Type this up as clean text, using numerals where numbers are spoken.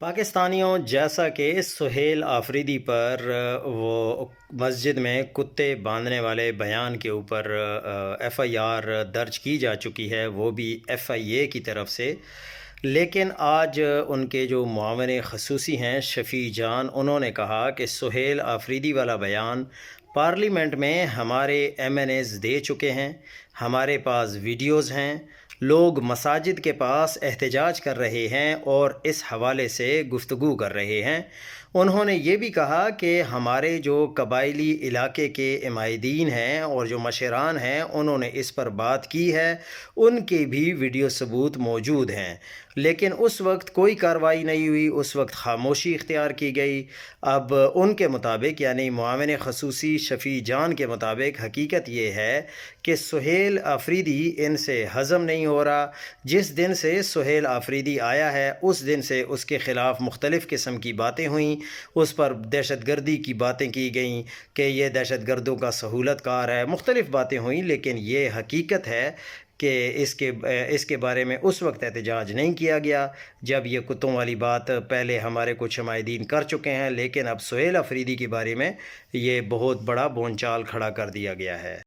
پاکستانیوں، جیسا کہ سہیل آفریدی پر وہ مسجد میں کتے باندھنے والے بیان کے اوپر ایف آئی آر درج کی جا چکی ہے، وہ بھی ایف آئی اے کی طرف سے، لیکن آج ان کے جو معاون خصوصی ہیں شفیع جان، انہوں نے کہا کہ سہیل آفریدی والا بیان پارلیمنٹ میں ہمارے ایم این ایز دے چکے ہیں، ہمارے پاس ویڈیوز ہیں، لوگ مساجد کے پاس احتجاج کر رہے ہیں اور اس حوالے سے گفتگو کر رہے ہیں۔ انہوں نے یہ بھی کہا کہ ہمارے جو قبائلی علاقے کے عمائدین ہیں اور جو مشران ہیں، انہوں نے اس پر بات کی ہے، ان کے بھی ویڈیو ثبوت موجود ہیں، لیکن اس وقت کوئی کارروائی نہیں ہوئی، اس وقت خاموشی اختیار کی گئی۔ اب ان کے مطابق، یعنی معاون خصوصی شفیع جان کے مطابق، حقیقت یہ ہے کہ سہیل آفریدی ان سے ہضم نہیں ہو رہا۔ جس دن سے سہیل آفریدی آیا ہے، اس دن سے اس کے خلاف مختلف قسم کی باتیں ہوئیں، اس پر دہشت گردی کی باتیں کی گئیں کہ یہ دہشت گردوں کا سہولت کار ہے، مختلف باتیں ہوئیں، لیکن یہ حقیقت ہے کہ اس کے بارے میں اس وقت احتجاج نہیں کیا گیا جب یہ کتوں والی بات پہلے ہمارے کچھ عمائدین کر چکے ہیں، لیکن اب سہیل آفریدی کے بارے میں یہ بہت بڑا بونچال کھڑا کر دیا گیا ہے۔